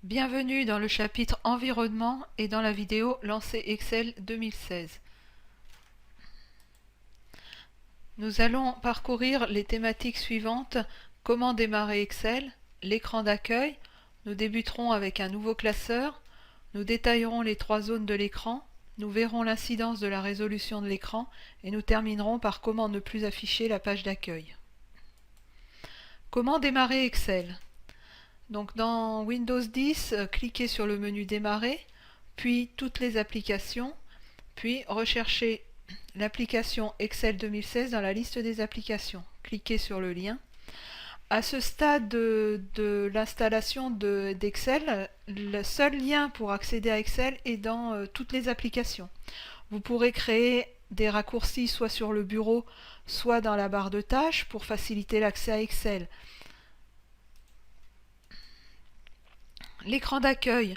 Bienvenue dans le chapitre Environnement et dans la vidéo Lancer Excel 2016. Nous allons parcourir les thématiques suivantes: comment démarrer Excel, l'écran d'accueil, nous débuterons avec un nouveau classeur, nous détaillerons les 3 zones de l'écran, nous verrons l'incidence de la résolution de l'écran et nous terminerons par comment ne plus afficher la page d'accueil. Comment démarrer Excel? Donc dans Windows 10, cliquez sur le menu Démarrer, puis Toutes les applications, puis recherchez l'application Excel 2016 dans la liste des applications. Cliquez sur le lien. À ce stade de l'installation d'Excel, le seul lien pour accéder à Excel est dans toutes les applications. Vous pourrez créer des raccourcis soit sur le bureau, soit dans la barre de tâches pour faciliter l'accès à Excel. L'écran d'accueil,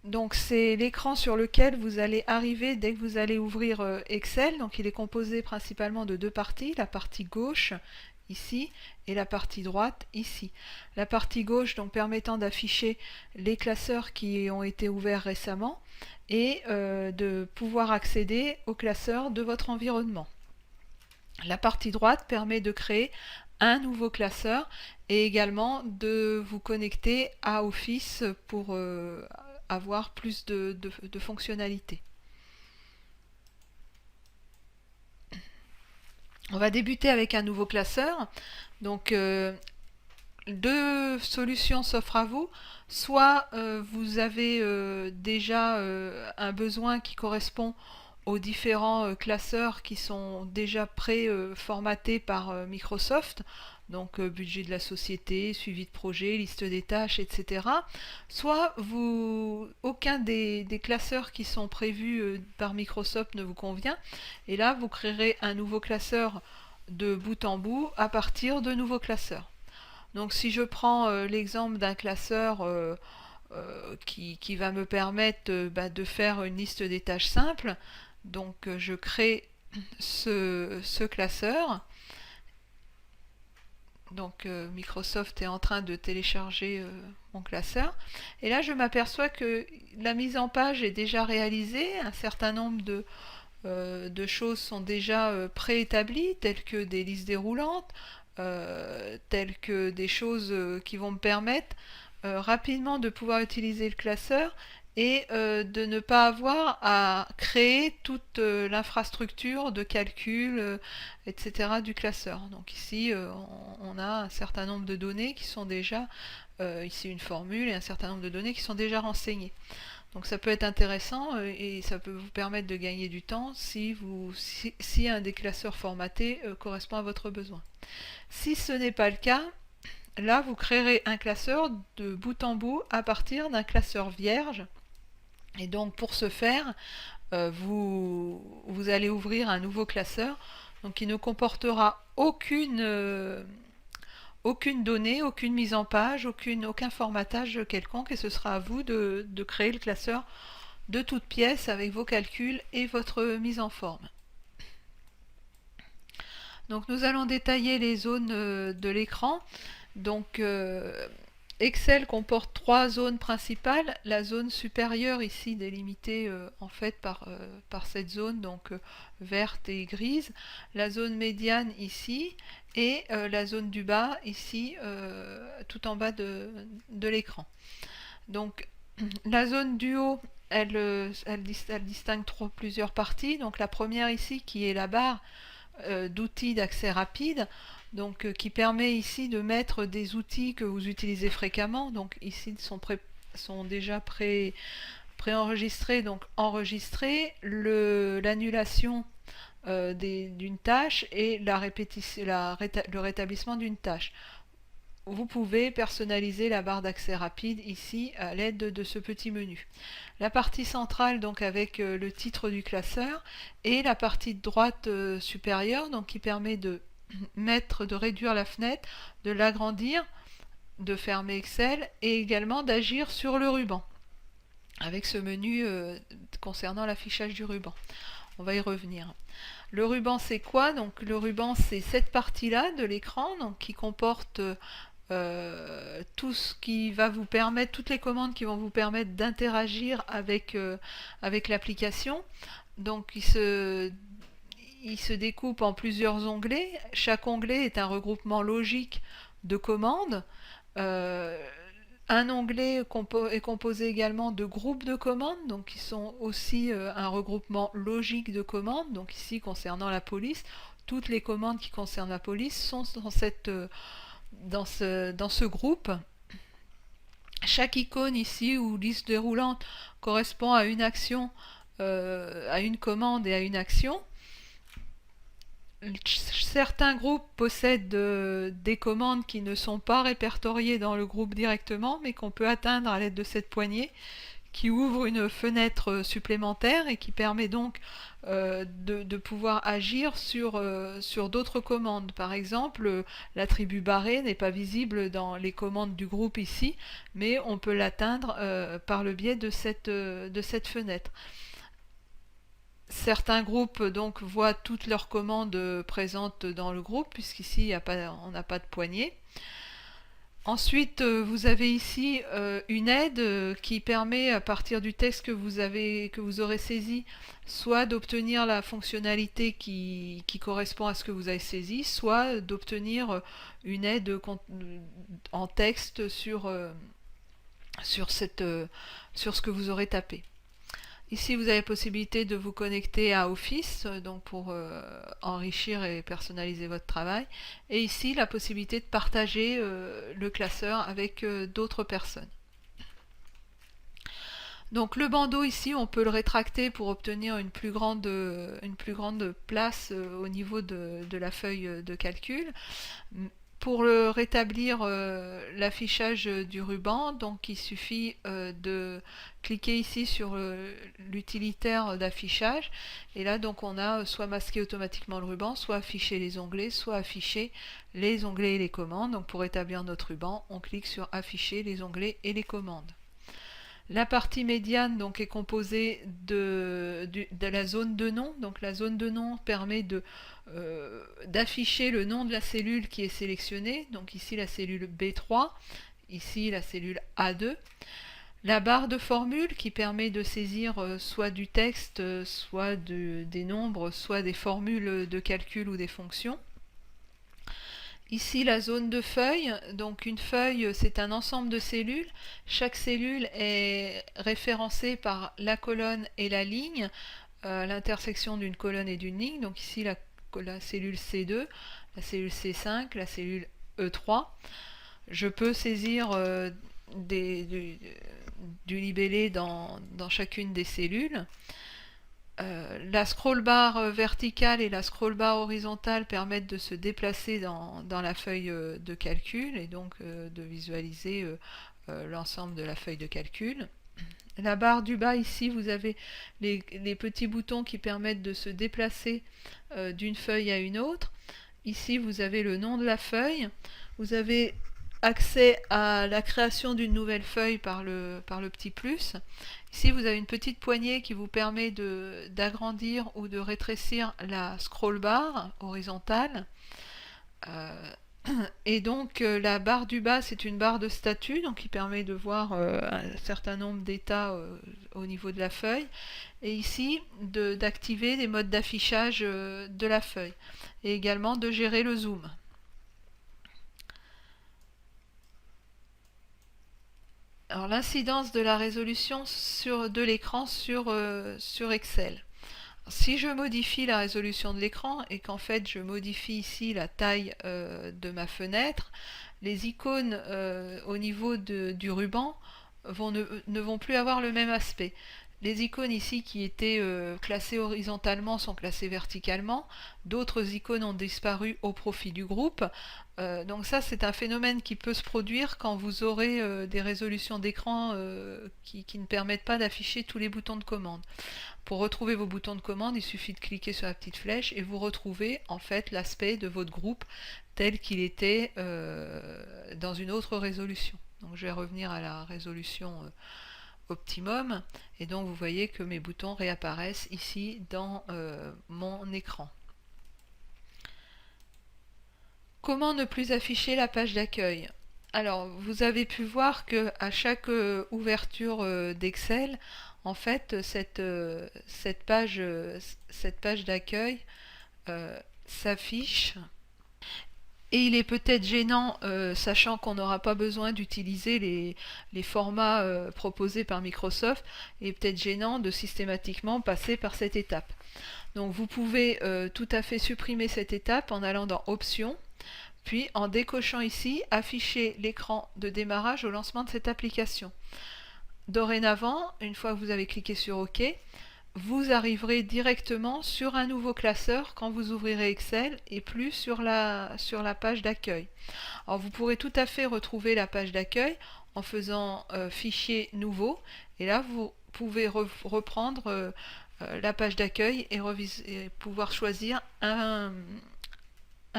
donc c'est l'écran sur lequel vous allez arriver dès que vous allez ouvrir Excel. Donc il est composé principalement de 2 parties, la partie gauche ici et la partie droite ici. La partie gauche donc permettant d'afficher les classeurs qui ont été ouverts récemment et de pouvoir accéder aux classeurs de votre environnement. La partie droite permet de créer un nouveau classeur et également de vous connecter à Office pour avoir plus de fonctionnalités. On va débuter avec un nouveau classeur. Donc 2 solutions s'offrent à vous. Soit vous avez déjà un besoin qui correspond aux différents classeurs qui sont déjà pré-formatés par Microsoft, donc budget de la société, suivi de projet, liste des tâches, etc. Soit aucun des classeurs qui sont prévus par Microsoft ne vous convient, et là vous créerez un nouveau classeur de bout en bout à partir de nouveaux classeurs. Donc si je prends l'exemple d'un classeur qui va me permettre de faire une liste des tâches simples, donc je crée ce classeur. Donc Microsoft est en train de télécharger mon classeur. Et là je m'aperçois que la mise en page est déjà réalisée. Un certain nombre de choses sont déjà préétablies, telles que des listes déroulantes, telles que des choses qui vont me permettre rapidement de pouvoir utiliser le classeur et de ne pas avoir à créer toute l'infrastructure de calcul, etc. du classeur. Donc ici, on a un certain nombre de données qui sont déjà, ici une formule et un certain nombre de données qui sont déjà renseignées. Donc ça peut être intéressant et ça peut vous permettre de gagner du temps si un des classeurs formatés correspond à votre besoin. Si ce n'est pas le cas, là vous créerez un classeur de bout en bout à partir d'un classeur vierge. Et donc pour ce faire, vous allez ouvrir un nouveau classeur donc qui ne comportera aucune donnée, aucune mise en page, aucun formatage quelconque, et ce sera à vous de créer le classeur de toutes pièces avec vos calculs et votre mise en forme. Donc nous allons détailler les zones de l'écran. Donc Excel comporte 3 zones principales. La zone supérieure ici délimitée en fait par cette zone, donc verte et grise. La zone médiane ici et la zone du bas ici tout en bas de l'écran. Donc la zone du haut, elle distingue plusieurs parties. Donc la première ici qui est la barre d'outils d'accès rapide, donc qui permet ici de mettre des outils que vous utilisez fréquemment. Donc ici sont déjà préenregistrés, donc enregistrés, l'annulation d'une tâche et le rétablissement d'une tâche. Vous pouvez personnaliser la barre d'accès rapide ici à l'aide de ce petit menu. La partie centrale donc avec le titre du classeur et la partie de droite supérieure donc qui permet de réduire la fenêtre, de l'agrandir, de fermer Excel et également d'agir sur le ruban avec ce menu concernant l'affichage du ruban. On va y revenir. Le ruban c'est quoi? Donc le ruban c'est cette partie là de l'écran donc qui comporte tout ce qui va vous permettre, toutes les commandes qui vont vous permettre d'interagir avec l'application. Donc il se découpe en plusieurs onglets. Chaque onglet est un regroupement logique de commandes. Euh, un onglet est composé également de groupes de commandes, donc qui sont aussi un regroupement logique de commandes. Donc ici, concernant la police, toutes les commandes qui concernent la police sont dans ce groupe. Chaque icône ici ou liste déroulante correspond à une action, à une commande et à une action. Certains groupes possèdent des commandes qui ne sont pas répertoriées dans le groupe directement, mais qu'on peut atteindre à l'aide de cette poignée, qui ouvre une fenêtre supplémentaire et qui permet donc de pouvoir agir sur d'autres commandes. Par exemple, l'attribut barré n'est pas visible dans les commandes du groupe ici, mais on peut l'atteindre par le biais de cette fenêtre. Certains groupes donc voient toutes leurs commandes présentes dans le groupe, puisqu'ici on n'a pas de poignée. Ensuite, vous avez ici une aide qui permet, à partir du texte que vous aurez saisi, soit d'obtenir la fonctionnalité qui correspond à ce que vous avez saisi, soit d'obtenir une aide en texte sur ce que vous aurez tapé. Ici, vous avez la possibilité de vous connecter à Office, donc pour enrichir et personnaliser votre travail. Et ici, la possibilité de partager le classeur avec d'autres personnes. Donc le bandeau ici, on peut le rétracter pour obtenir une plus grande place au niveau de la feuille de calcul. Pour le rétablir l'affichage du ruban, donc il suffit de cliquer ici sur l'utilitaire d'affichage, et là donc on a soit masqué automatiquement le ruban, soit affiché les onglets, soit affiché les onglets et les commandes. Donc pour rétablir notre ruban, on clique sur afficher les onglets et les commandes. La partie médiane donc est composée de la zone de nom. Donc la zone de nom permet d'afficher le nom de la cellule qui est sélectionnée. Donc ici la cellule B3, ici la cellule A2. La barre de formule qui permet de saisir soit du texte, soit des nombres, soit des formules de calcul ou des fonctions. Ici la zone de feuille, donc une feuille c'est un ensemble de cellules, chaque cellule est référencée par la colonne et la ligne, l'intersection d'une colonne et d'une ligne, donc ici la cellule C2, la cellule C5, la cellule E3. Je peux saisir du libellé dans chacune des cellules. La scroll bar verticale et la scroll bar horizontale permettent de se déplacer dans la feuille de calcul et donc de visualiser l'ensemble de la feuille de calcul. La barre du bas ici, vous avez les petits boutons qui permettent de se déplacer d'une feuille à une autre. Ici, vous avez le nom de la feuille. Vous avez accès à la création d'une nouvelle feuille par le petit plus. Ici, vous avez une petite poignée qui vous permet d'agrandir ou de rétrécir la scroll bar horizontale. Et donc la barre du bas, c'est une barre de statut, donc qui permet de voir un certain nombre d'états au niveau de la feuille. Et ici, d'activer les modes d'affichage de la feuille. Et également de gérer le zoom. Alors l'incidence de la résolution de l'écran sur Excel. Si je modifie la résolution de l'écran et qu'en fait je modifie ici la taille de ma fenêtre, les icônes au niveau du ruban ne vont plus avoir le même aspect. Les icônes ici qui étaient classées horizontalement sont classées verticalement, d'autres icônes ont disparu au profit du groupe. Donc ça c'est un phénomène qui peut se produire quand vous aurez des résolutions d'écran qui ne permettent pas d'afficher tous les boutons de commande. Pour retrouver vos boutons de commande, il suffit de cliquer sur la petite flèche et vous retrouvez en fait l'aspect de votre groupe tel qu'il était dans une autre résolution. Donc je vais revenir à la résolution optimum et donc vous voyez que mes boutons réapparaissent ici dans mon écran. Comment ne plus afficher la page d'accueil? Alors, vous avez pu voir que à chaque ouverture d'Excel, en fait, cette page d'accueil s'affiche. Et il est peut-être gênant, sachant qu'on n'aura pas besoin d'utiliser les formats proposés par Microsoft, il est peut-être gênant de systématiquement passer par cette étape. Donc vous pouvez tout à fait supprimer cette étape en allant dans Options, puis en décochant ici, afficher l'écran de démarrage au lancement de cette application. Dorénavant, une fois que vous avez cliqué sur OK, vous arriverez directement sur un nouveau classeur quand vous ouvrirez Excel et plus sur la page d'accueil. Alors vous pourrez tout à fait retrouver la page d'accueil en faisant fichier nouveau, et là vous pouvez reprendre la page d'accueil et pouvoir choisir un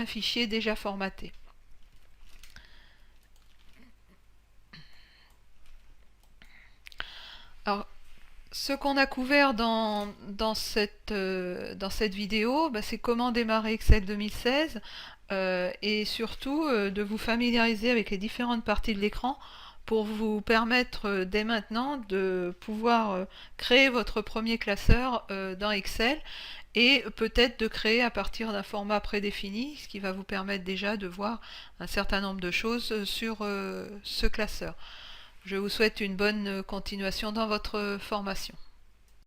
fichier déjà formaté. Alors, ce qu'on a couvert dans cette vidéo, bah, c'est comment démarrer Excel 2016 et surtout de vous familiariser avec les différentes parties de l'écran pour vous permettre dès maintenant de pouvoir créer votre premier classeur dans Excel et peut-être de créer à partir d'un format prédéfini, ce qui va vous permettre déjà de voir un certain nombre de choses sur ce classeur. Je vous souhaite une bonne continuation dans votre formation.